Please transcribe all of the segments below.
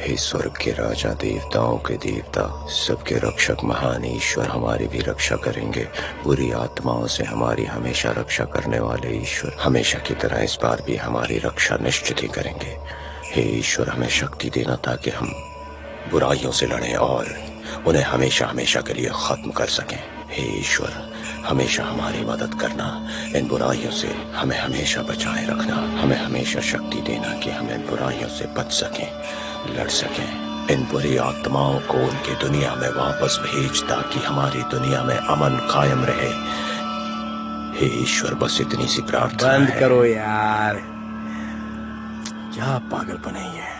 हे स्वर्ग के राजा, देवताओं के देवता, सबके रक्षक महान ईश्वर हमारी भी रक्षा करेंगे। बुरी आत्माओं से हमारी हमेशा रक्षा करने वाले ईश्वर हमेशा की तरह इस बार भी हमारी रक्षा निश्चित ही करेंगे। हे ईश्वर, हमें शक्ति देना ताकि हम बुराइयों से लड़ें और उन्हें हमेशा हमेशा के लिए खत्म कर सकें। हे ईश्वर, हमेशा हमारी मदद करना, इन बुराइयों से हमें हमेशा बचाए रखना। हमें हमेशा शक्ति देना कि हम इन बुराइयों से बच सकें, लड़ सकें। इन बुरी आत्माओं को उनकी दुनिया में वापस भेज ताकि हमारी दुनिया में अमन कायम रहे। हे ईश्वर, बस इतनी सी प्रार्थना बंद है। करो यार, क्या पागलपन है ये।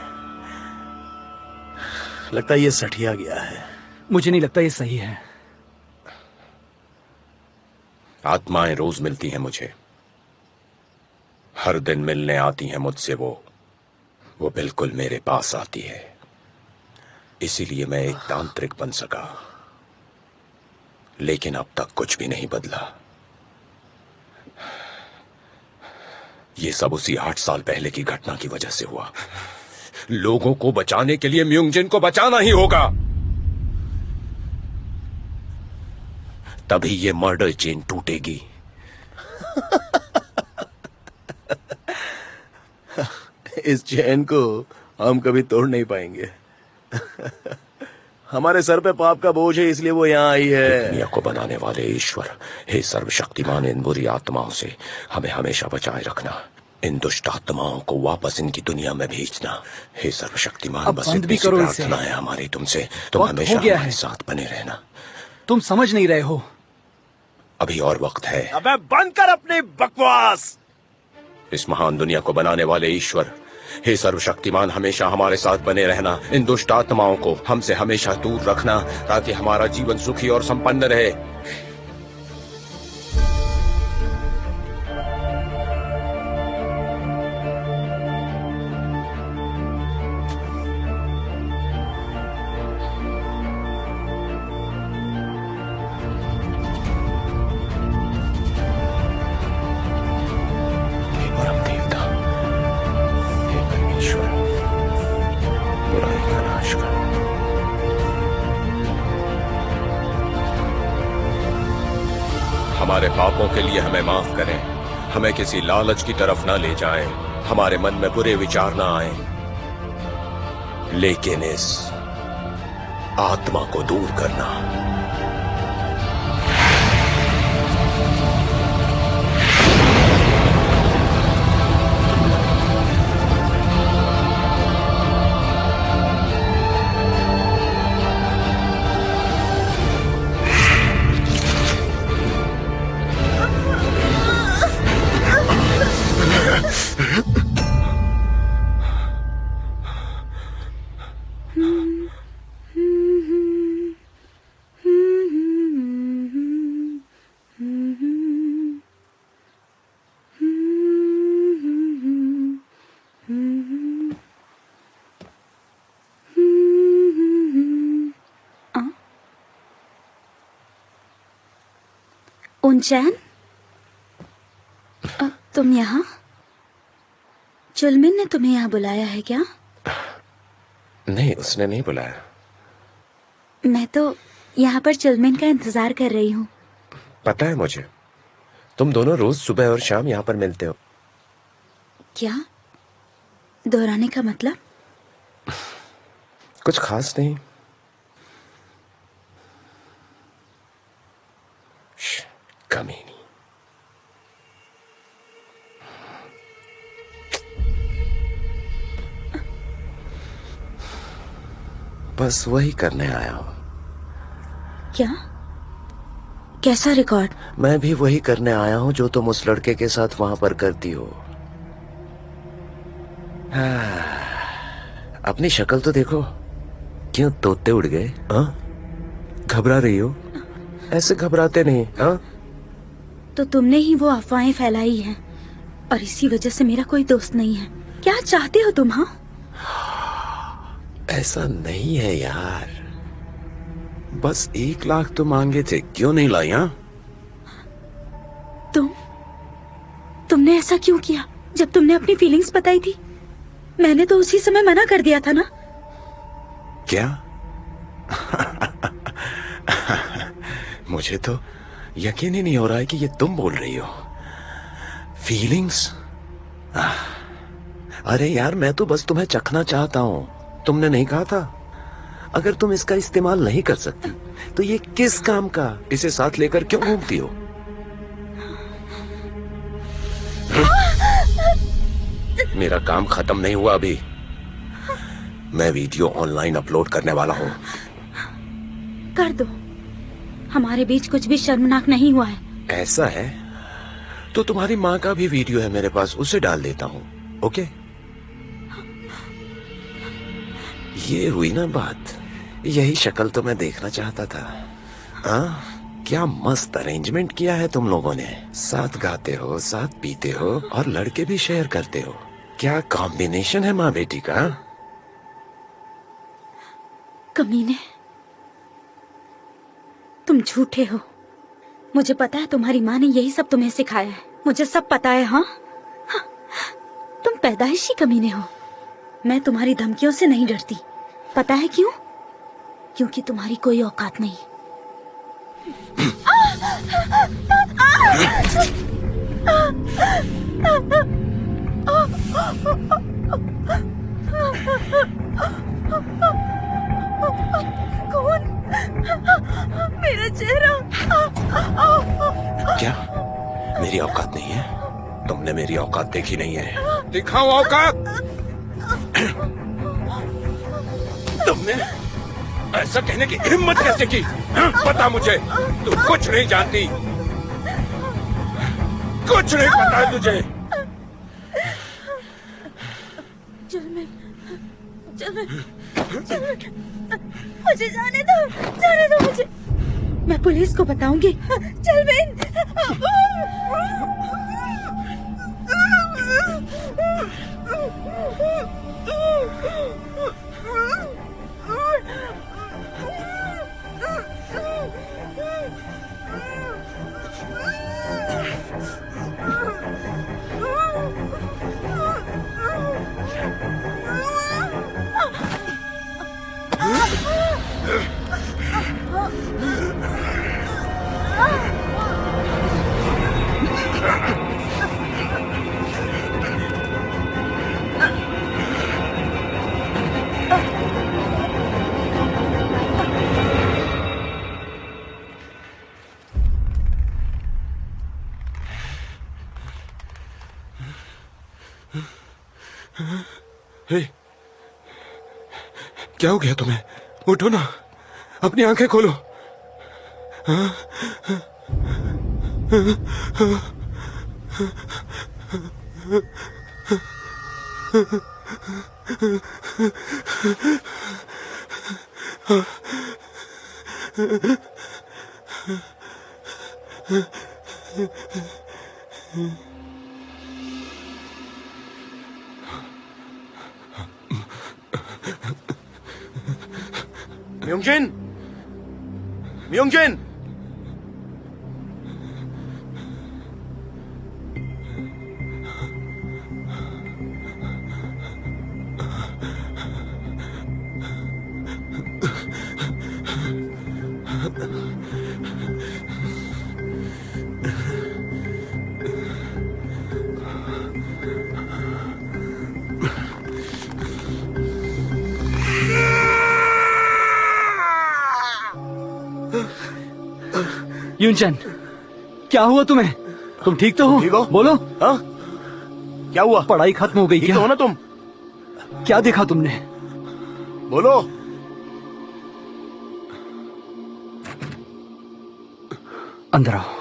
लगता है ये सठिया गया है। मुझे नहीं लगता ये सही है। आत्माएं रोज मिलती हैं मुझे, हर दिन मिलने आती हैं मुझसे। वो बिल्कुल मेरे पास आती है, इसीलिए मैं एक तांत्रिक बन सका। लेकिन अब तक कुछ भी नहीं बदला। ये सब उसी 8 साल पहले की घटना की वजह से हुआ। लोगों को बचाने के लिए म्यूंगजिन को बचाना ही होगा, तभी ये मर्डर चेन टूटेगी। इस चैन को हम कभी तोड़ नहीं पाएंगे। हमारे सर पे पाप का बोझ है, इसलिए वो यहाँ आई है। दुनिया को बनाने वाले ईश्वर, हे सर्वशक्तिमान, इन बुरी आत्माओं से हमें हमेशा बचाए रखना। इन दुष्ट आत्माओं को वापस इनकी दुनिया में भेजना। हे सर्वशक्तिमान, अब बस बंद इतनी भी सी करो प्रार्थना इसे। है हमारी तुमसे, तुम वक्त हमेशा हो गया हमारे है। साथ बने रहना। तुम समझ नहीं रहे हो। अभी और वक्त है। अबे बंद कर अपनी बकवास। इस महान दुनिया को बनाने वाले ईश्वर, हे सर्वशक्तिमान, हमेशा हमारे साथ बने रहना। इन दुष्ट आत्माओं को हमसे हमेशा दूर रखना ताकि हमारा जीवन सुखी और संपन्न रहे। हे परम देवता, हे परमेश्वर, बुराई का नाश कर। हमारे पापों के लिए हमें माफ करें। हमें किसी लालच की तरफ ना ले जाएं। हमारे मन में बुरे विचार ना आए, लेकिन इस आत्मा को दूर करना। उनचैन, तुम यहाँ? चुलमिन ने तुम्हें यहाँ बुलाया है क्या? नहीं, उसने नहीं बुलाया। मैं तो यहाँ पर चुलमिन का इंतजार कर रही हूँ। पता है मुझे, तुम दोनों रोज सुबह और शाम यहाँ पर मिलते हो। क्या? दोहराने का मतलब? कुछ खास नहीं। कमीनी। बस वही करने आया हूँ। क्या? कैसा रिकॉर्ड? मैं भी वही करने आया हूँ जो तुम उस लड़के के साथ वहां पर करती हो। अपनी शक्ल तो देखो, क्यों तोते उड़ गए? हाँ, घबरा रही हो? ऐसे घबराते नहीं। हाँ, तो तुमने ही वो अफवाहें फैलाई हैं और इसी वजह से मेरा कोई दोस्त नहीं है। क्या चाहते हो तुम? हाँ, ऐसा नहीं है यार, बस 1 लाख तो मांगे थे, क्यों नहीं लाई? हाँ, तुमने ऐसा क्यों किया? जब तुमने अपनी फीलिंग्स बताई थी, मैंने तो उसी समय मना कर दिया था ना। क्या? मुझे तो यकीन ही नहीं हो रहा है कि ये तुम बोल रही हो। फीलिंग्स? अरे यार, मैं तो बस तुम्हें चखना चाहता हूं। तुमने नहीं कहा था? अगर तुम इसका इस्तेमाल नहीं कर सकती तो ये किस काम का? इसे साथ लेकर क्यों घूमती हो? मेरा काम खत्म नहीं हुआ अभी। मैं वीडियो ऑनलाइन अपलोड करने वाला हूँ। कर दो, हमारे बीच कुछ भी शर्मनाक नहीं हुआ है। ऐसा है तो तुम्हारी माँ का भी वीडियो है मेरे पास, उसे डाल देता हूँ। ओके? ये हुई ना बात। यही शक्ल तो मैं देखना चाहता था। क्या मस्त अरेंजमेंट किया है तुम लोगों ने। साथ गाते हो, साथ पीते हो और लड़के भी शेयर करते हो। क्या कॉम्बिनेशन है माँ बेटी का। कमीने, तुम झूठे हो। मुझे पता है तुम्हारी माँ ने यही सब तुम्हें सिखाया है। मुझे सब पता है। हाँ, तुम पैदाइशी कमीने हो। मैं तुम्हारी धमकियों से नहीं डरती। पता है क्यों? क्योंकि तुम्हारी कोई औकात नहीं। कौन? मेरा चेहरा। क्या मेरी औकात नहीं है? तुमने मेरी औकात देखी नहीं है। दिखाओ औकात। तुमने ऐसा कहने की हिम्मत कैसे की? पता मुझे, तुम कुछ नहीं जानती। कुछ नहीं पता है तुझे। मुझे जाने दो मुझे। मैं पुलिस को बताऊंगी। चल बेन। हे, क्या हो गया तुम्हें? उठो ना, अपनी आंखें खोलो। म्योंगजिन, म्योंगजिन। यूनचैन, क्या हुआ तुम्हें? तुम ठीक तो हो? ठीक हो? बोलो। हाँ, क्या हुआ? पढ़ाई खत्म हो गई ठीक क्या? तो हो ना तुम? क्या देखा तुमने? बोलो। अंदर आओ।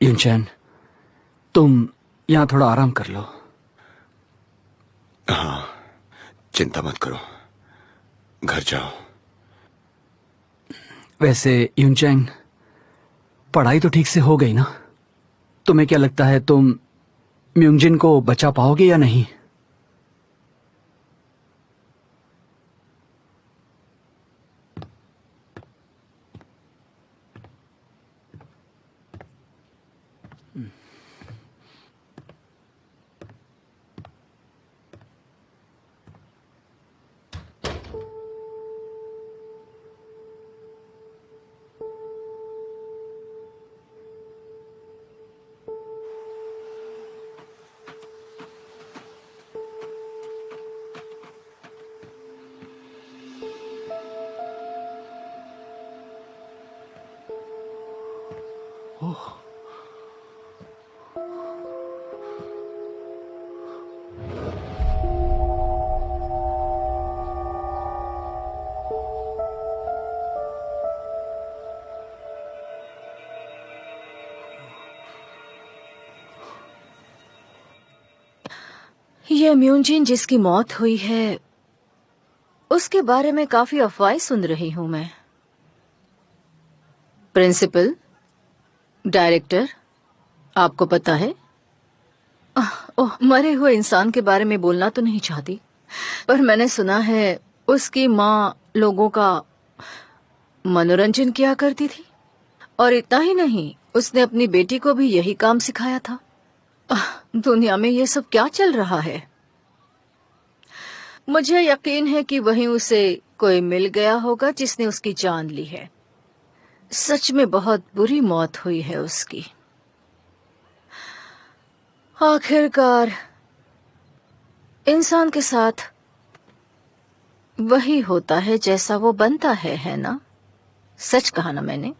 यूनचैन, तुम यहां थोड़ा आराम कर लो। हाँ, चिंता मत करो, घर जाओ। वैसे यूनचैन, पढ़ाई तो ठीक से हो गई ना? तुम्हें क्या लगता है तुम म्योंगजिन को बचा पाओगे या नहीं? ये म्यूजिन जिसकी मौत हुई है, उसके बारे में काफी अफवाहें सुन रही हूं मैं। प्रिंसिपल, डायरेक्टर, आपको पता है? ओह, मरे हुए इंसान के बारे में बोलना तो नहीं चाहती, पर मैंने सुना है उसकी माँ लोगों का मनोरंजन किया करती थी, और इतना ही नहीं, उसने अपनी बेटी को भी यही काम सिखाया था। दुनिया में ये सब क्या चल रहा है? मुझे यकीन है कि वहीं उसे कोई मिल गया होगा जिसने उसकी जान ली है। सच में बहुत बुरी मौत हुई है उसकी। आखिरकार इंसान के साथ वही होता है जैसा वो बनता है ना? सच कहा ना मैंने?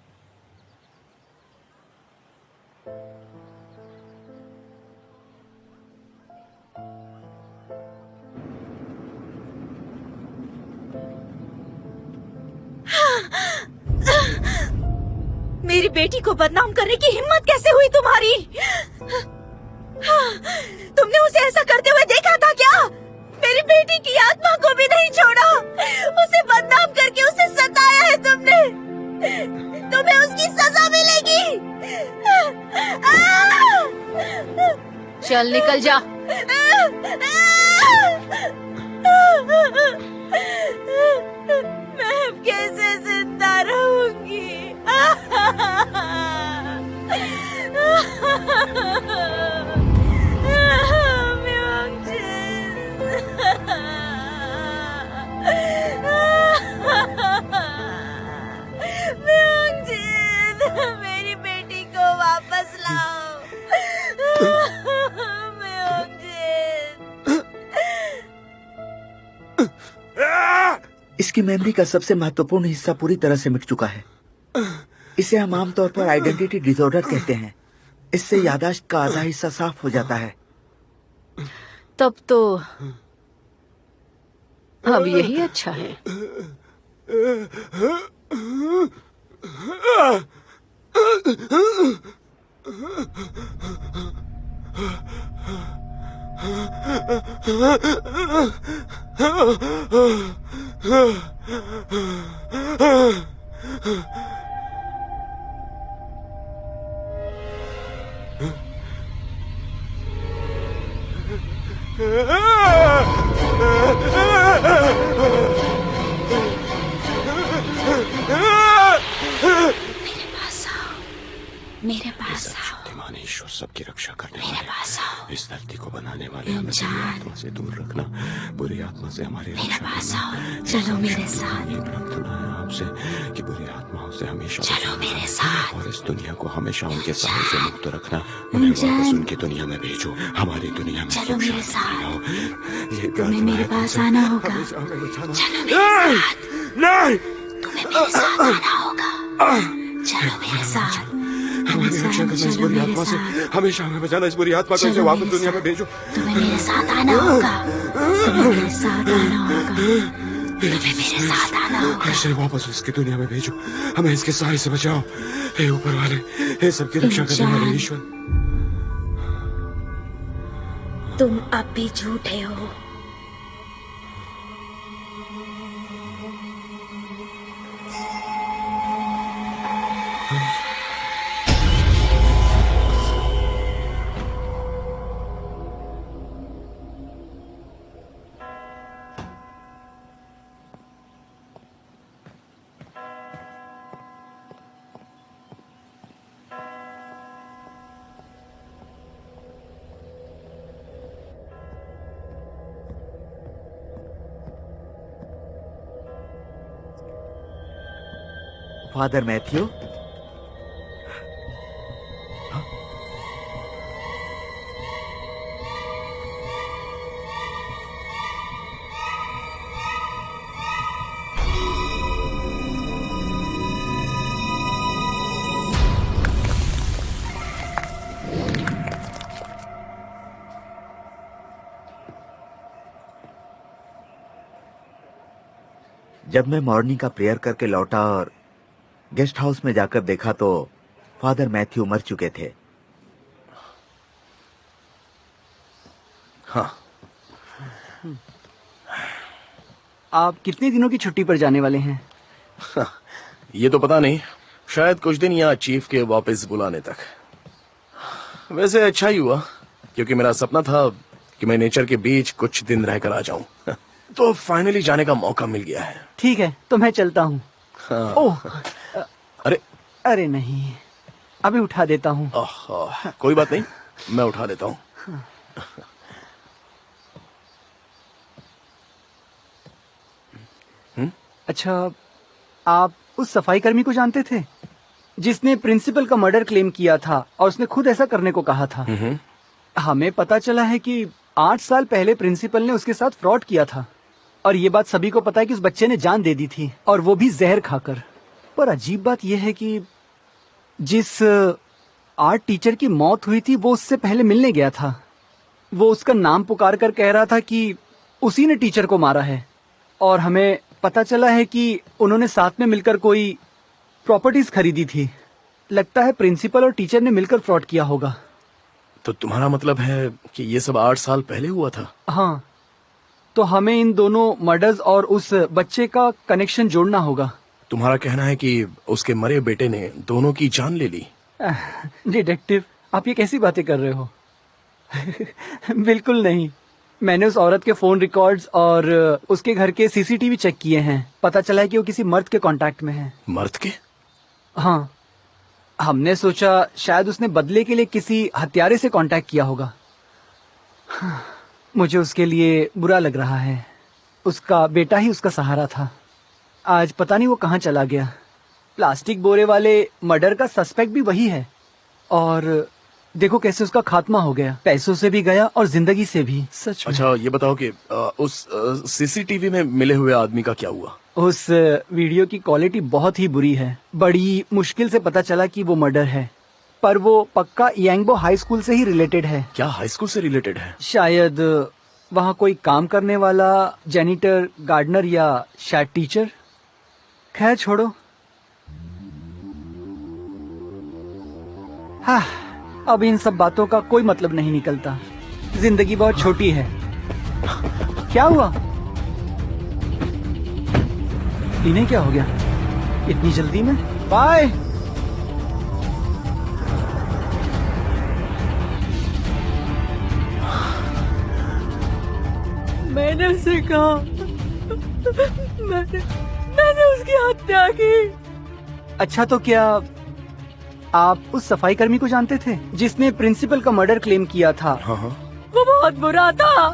मेरी बेटी को बदनाम करने की हिम्मत कैसे हुई तुम्हारी? तुमने उसे ऐसा करते हुए देखा था क्या? मेरी बेटी की आत्मा को भी नहीं छोड़ा। उसे बदनाम करके उसे सताया है तुमने। तुम्हें उसकी सजा मिलेगी। चल निकल जा। मैं अब कैसे जिंदा रहूंगी? मेरी बेटी को वापस लाओ। इसकी मेमोरी का सबसे महत्वपूर्ण हिस्सा पूरी तरह से मिट चुका है। इसे हम आमतौर पर आइडेंटिटी डिसऑर्डर कहते हैं। इससे याददाश्त का आधा हिस्सा साफ हो जाता है। तब तो अब यही अच्छा है। मेरे पास आओ। शक्तिमान ईश्वर सबकी रक्षा करने मेरे पास आओ। वाले, इस धरती को बनाने वाले, हमें बुरी आत्मा से दूर रखना, बुरी आत्मा से हमारी मेरे रक्षा पास करना। आओ। चलो मेरे साथ। ये प्रार्थना है आपसे कि बुरी आत्माओं से हमेशा चलो बचाना मेरे साथ। और इस दुनिया को हमेशा उनके साए से मुक्त रखना। उन्हें वापस उनकी दुनिया में भेजो, हमारी दुनिया में चलो सुख मेरे शांति साथ। लाओ। ये तुम्हें प्रार्थना मेरे है पास तुमसे। आना होगा। हमेशा हमें बचाना। चलो मेरे साथ। नहीं, तुम्हें मेरे साथ आना होगा। चलो मेरे साथ। हमारी रक्षा करना इस बुरी आत्मा से, हमेशा हमें बचाना इस बुरी आत्मा को, इसे चलो वापस मेरे दुनिया में साथ। भेजो। तुम्हें मेरे साथ आना होगा। तुम्हें मेरे साथ आना होगा। तुम्हें मेरे साथ आना होगा। इसे वापस इसकी दुनिया में भेजो, हमें इसके साए से बचाओ। हे ऊपर वाले, हे सबकी रक्षा करने वाले ईश्वर। तुम अब भी झूठे हो। फादर मैथ्यू, जब मैं मॉर्निंग का प्रेयर करके लौटा और गेस्ट हाउस में जाकर देखा तो फादर मैथ्यू मर चुके थे। हाँ। आप कितने दिनों की छुट्टी पर जाने वाले हैं? ये तो पता नहीं, शायद कुछ दिन या चीफ के वापस बुलाने तक। वैसे अच्छा ही हुआ, क्योंकि मेरा सपना था कि मैं नेचर के बीच कुछ दिन रहकर आ जाऊं। तो फाइनली जाने का मौका मिल गया है। ठीक है, तो मैं चलता हूँ। हाँ। ओह, अरे नहीं, अभी उठा देता हूँ। कोई बात नहीं, मैं उठा देता हूँ। अच्छा, आप उस सफाई कर्मी को जानते थे जिसने प्रिंसिपल का मर्डर क्लेम किया था और उसने खुद ऐसा करने को कहा था? हमें पता चला है कि 8 साल पहले प्रिंसिपल ने उसके साथ फ्रॉड किया था और ये बात सभी को पता है कि उस बच्चे ने जान दे दी थी, और वो भी जहर खाकर। पर अजीब बात यह है कि जिस आर्ट टीचर की मौत हुई थी वो उससे पहले मिलने गया था। वो उसका नाम पुकार कर कह रहा था कि उसी ने टीचर को मारा है, और हमें पता चला है कि उन्होंने साथ में मिलकर कोई प्रॉपर्टीज खरीदी थी। लगता है प्रिंसिपल और टीचर ने मिलकर फ्रॉड किया होगा। तो तुम्हारा मतलब है कि ये सब 8 साल पहले हुआ था? हाँ, तो हमें इन दोनों मर्डर्स और उस बच्चे का कनेक्शन जोड़ना होगा। तुम्हारा कहना है कि उसके मरे बेटे ने दोनों की जान ले ली? डिटेक्टिव, आप ये कैसी बातें कर रहे हो? बिल्कुल नहीं। मैंने उस औरत के फोन रिकॉर्ड्स और उसके घर के सीसीटीवी चेक किए हैं। पता चला है कि वो किसी मर्द के कांटेक्ट में है। मर्द के? हाँ, हमने सोचा शायद उसने बदले के लिए किसी हत्यारे से कांटेक्ट किया होगा। मुझे उसके लिए बुरा लग रहा है। उसका बेटा ही उसका सहारा था। आज पता नहीं वो कहाँ चला गया। प्लास्टिक बोरे वाले मर्डर का सस्पेक्ट भी वही है, और देखो कैसे उसका खात्मा हो गया। पैसों से भी गया और जिंदगी से भी। सच में। अच्छा, ये बताओ कि उस सीसीटीवी में मिले हुए आदमी का क्या हुआ? उस वीडियो की क्वालिटी बहुत ही बुरी है। बड़ी मुश्किल से पता चला कि वो मर्डर है, पर वो पक्का यांगबो हाई स्कूल से ही रिलेटेड है। क्या हाई स्कूल से रिलेटेड है? शायद वहाँ कोई काम करने वाला जेनिटर, गार्डनर या शायद टीचर। खैर छोड़ो। हाँ, अब इन सब बातों का कोई मतलब नहीं निकलता। जिंदगी बहुत छोटी है। क्या हुआ? इन्हें क्या हो गया इतनी जल्दी में? बाय। मैंने उसे कहा, मैंने उसकी हत्या की। अच्छा, तो क्या आप उस सफाई कर्मी को जानते थे जिसने प्रिंसिपल का मर्डर क्लेम किया था? हाँ। वो बहुत बुरा था।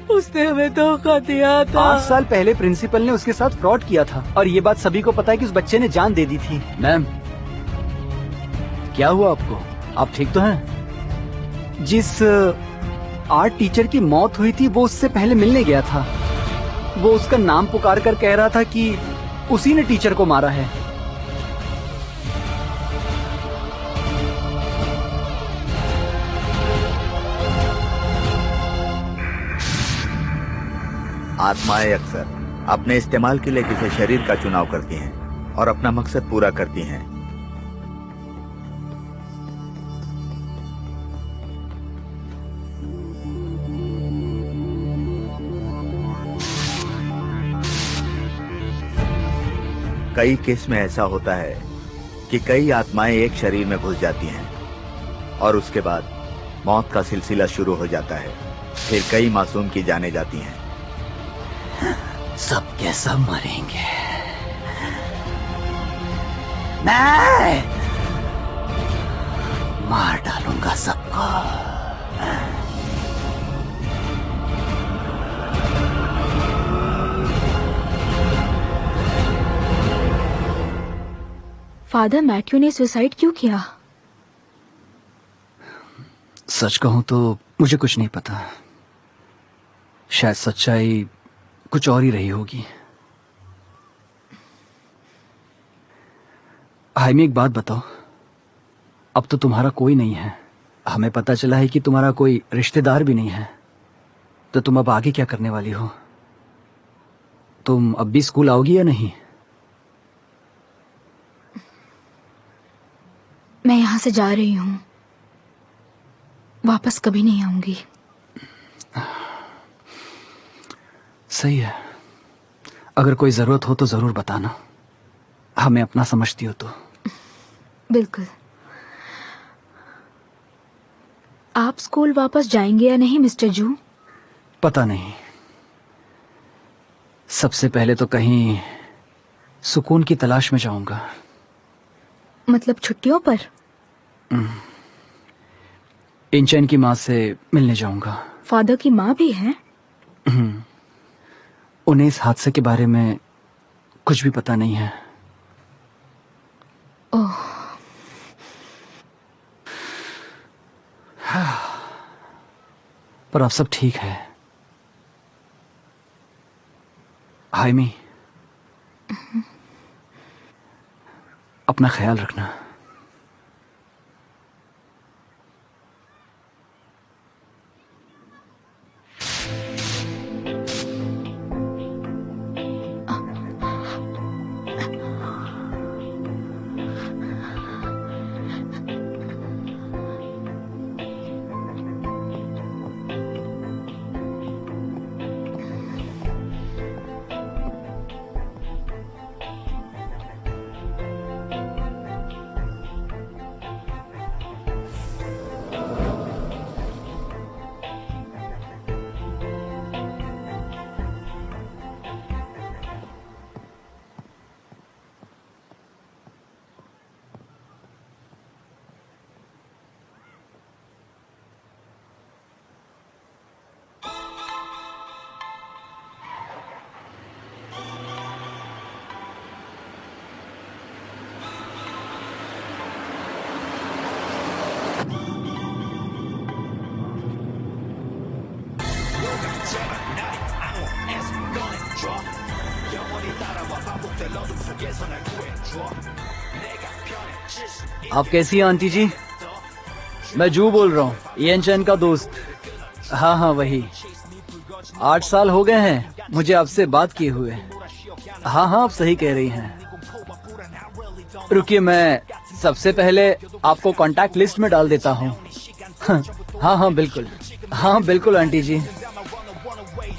उसने हमें धोखा दिया था। 8 साल पहले प्रिंसिपल ने उसके साथ फ्रॉड किया था, और ये बात सभी को पता है कि उस बच्चे ने जान दे दी थी। मैम, क्या हुआ आपको? आप ठीक तो हैं? जिस आर्ट टीचर की मौत हुई थी वो उससे पहले मिलने गया था। वो उसका नाम पुकार कर कह रहा था कि उसी ने टीचर को मारा है। आत्माएं अक्सर अपने इस्तेमाल के लिए किसी शरीर का चुनाव करती हैं और अपना मकसद पूरा करती हैं। कई केस में ऐसा होता है कि कई आत्माएं एक शरीर में घुस जाती हैं और उसके बाद मौत का सिलसिला शुरू हो जाता है। फिर कई मासूम की जाने जाती हैं। सब के सब मरेंगे। मैं मार डालूंगा सबको। फादर मैथ्यू ने सुसाइड क्यों किया? सच कहूं तो मुझे कुछ नहीं पता। शायद सच्चाई कुछ और ही रही होगी। हाइमी, एक बात बताओ, अब तो तुम्हारा कोई नहीं है। हमें पता चला है कि तुम्हारा कोई रिश्तेदार भी नहीं है, तो तुम अब आगे क्या करने वाली हो? तुम अब भी स्कूल आओगी या नहीं? मैं यहाँ से जा रही हूँ, वापस कभी नहीं आऊंगी। सही है, अगर कोई जरूरत हो तो जरूर बताना, हमें अपना समझती हो तो। बिल्कुल। आप स्कूल वापस जाएंगे या नहीं मिस्टर जू? पता नहीं, सबसे पहले तो कहीं सुकून की तलाश में जाऊंगा। मतलब छुट्टियों पर? इंचैन की माँ से मिलने जाऊंगा। फादर की माँ भी है? उन्हें इस हादसे के बारे में कुछ भी पता नहीं है। ओह। पर अब सब ठीक है। हाइमी, अपना ख्याल रखना। आप कैसी हैं आंटी जी? मैं जू बोल रहा हूँ, इयन चैन का दोस्त। हाँ हाँ वही। 8 साल हो गए हैं मुझे आपसे बात किए हुए। हाँ हाँ आप सही कह रही हैं। रुकिए, मैं सबसे पहले आपको कांटेक्ट लिस्ट में डाल देता हूँ। हाँ हाँ बिल्कुल, हाँ बिल्कुल aunty ji.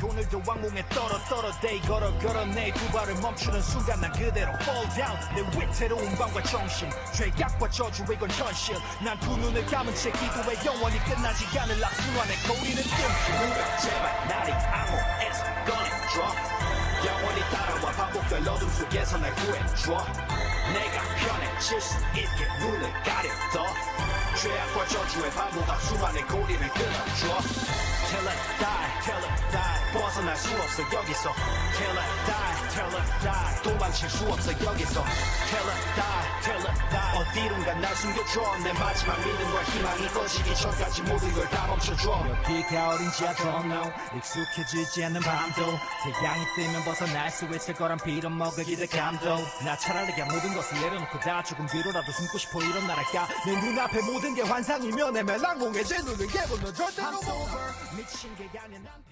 오늘도 왕궁에 떨어 day 걸어 내 두 발을 멈추는 순간 난 그대로 fall down 내 위태로운 밤과 정신 죄악과 저주의 건 현실 난 두 눈을 감은 채 기도해 영원히 끝나지 않을 악순환의 거리는 뜸 누가 제발 나를 암호에서 꺼내줘 영원히 따라와 반복될 어둠 속에서 날 구해줘 내가 편해질 수 있게 눈을 가려둬 죄악과 저주의 반복 악순환의 고리를 끊어줘 Till I die 벗어날 수 없어 여기서 Till I die 도망칠 수 없어 여기서 Till I die 어디론가 날 숨겨줘 내 마지막 믿음과 희망이 꺼지기 전까지 모든 걸 다 멈춰줘 여기가 어린 지하철로 익숙해지지 않는 밤도 태양이 뜨면 벗어날 수 있을 거란 빌어 먹을 기대감도 나 차라리 그냥 모든 것을 내려놓고 다 조금 뒤로라도 숨고 싶어 이런 날할까 내 눈앞에 모든 게 환상이면 애매한 공에 제 눈을 깨고 너 절대로 미친 게 아니야 난